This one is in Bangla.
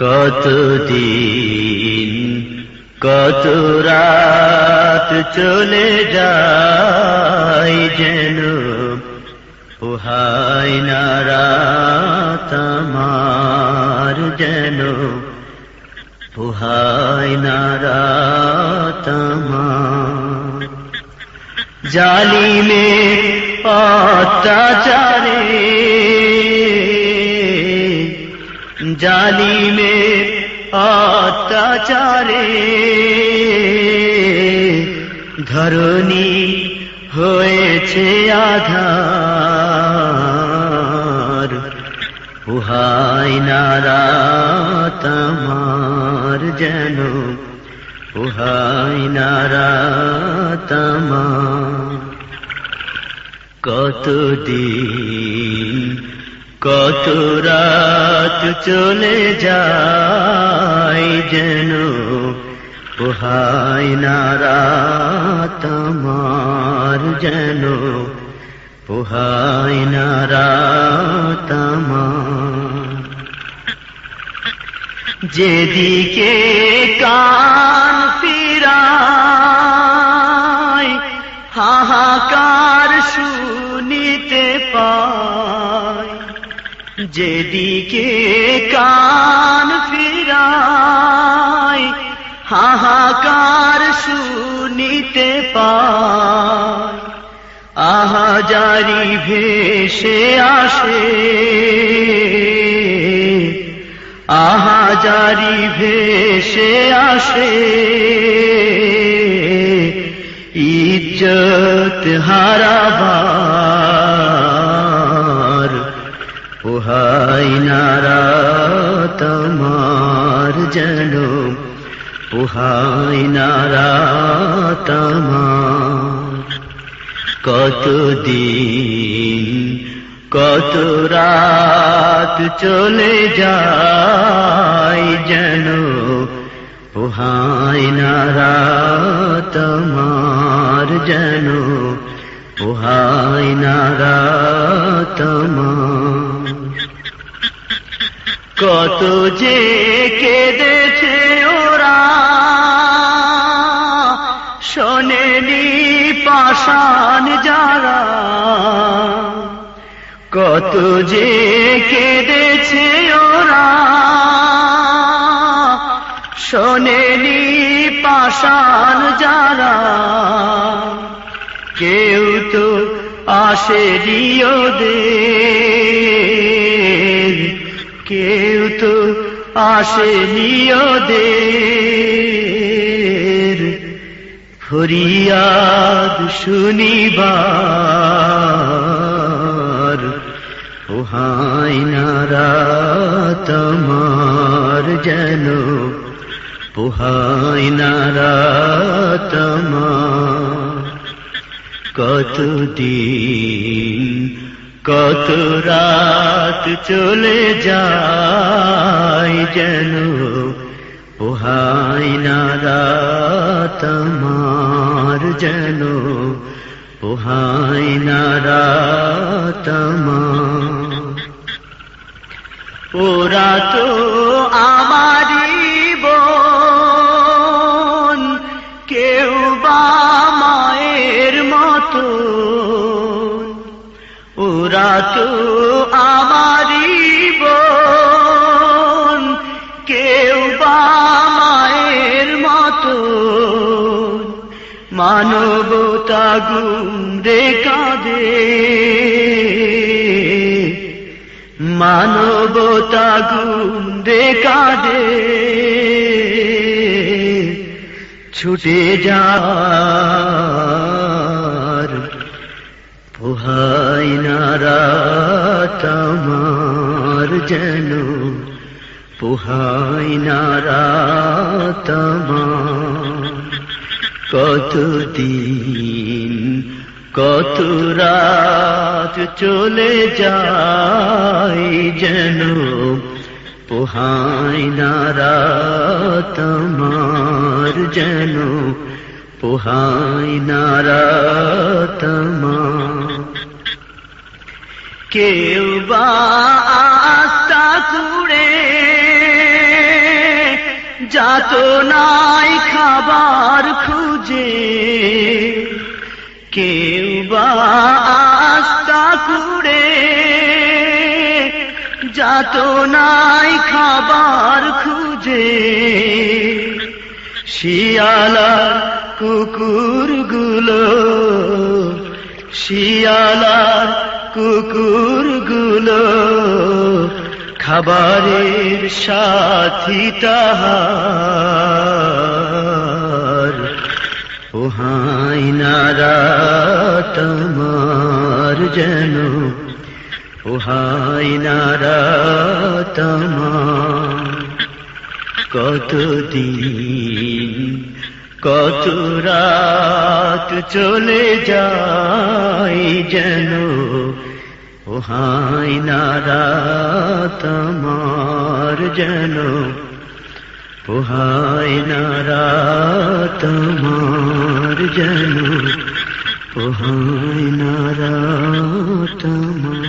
কতদিন কত রাত চলে যায় যেন পোহায় না রাত আমার, যেন পোহায় না রাত আমার। জালিমের অত্যাচারে, জালিমের অত্যাচারে ধরণী হয়েছে আধার, পোহায় না রাত আমার, যেন পোহায় না রাত আমার। কতদিন কত রাত চলে যায় যেন পোহায় না রাত আমার, যেন পোহায় না রাত আমার। যেদিকে কান ফিরাই হাহাকার শুনিতে পাই, যেদিকে কান ফিরাই হাহাকার শুনিতে পাই। আহাজারি ভেসে আসে, আহাজারি ভেসে আসে ইজ্জত হারাবার, পোহায় না রাত আমার, যেন পোহায় না রাত আমার। কতদিন কত রাত চলে যায় যেন পোহায় না রাত আমার, যেন পোহায় না রাত আমার। কত যে কেঁদেছে ওরা শোনেনি পাষাণ যারা, কত যে কেঁদেছে ওরা শোনেনি পাষাণ যারা। কেউ তো আসেনি ওদের, কেউ তো আসেনি ওদের ফরিয়াদ শুনিবার, পোহায় না রাত আমার, যেন পোহায় না রাত আমার। কতদিন কত রাত চলে যায় যেন পোহায় না রাত আমার, যেন পোহায় না রাত আমার। ওরা তো আমারই বোন, কেউ বা মায়ের মতো, ওরা তো আমারই বোন, কেউ বা মায়ের মতো। মানবতা গুণে কাঁদে, মানবতা গুণে কাঁদে ছুটে যার, পোহায় না রাত আমার, যেন পোহায় না রাত আমার। কতদিন কত রাত চলে যায় যেন পোহায় না রাত আমার, যেন পোহায় না রাত আমার। কেউ বা আস্থা কুড়ে যাতনায় খাবার খুঁজে কেউ বা আস্তা কুড়ে, যাতনায় খাবার খুঁজে শিয়ালার কুকুরগুলো, শিয়ালার কুকুরগুলো খাবারের সাথী তাহার। ও হায়নারা তোমার যেন, ও হায়নারা তোমার কতদিন কত রাত চলে যায় যেন, ও হায়নারা তোমার যেন, ও হায়নারা তোমার যেন, ও হায়নারা তোমার।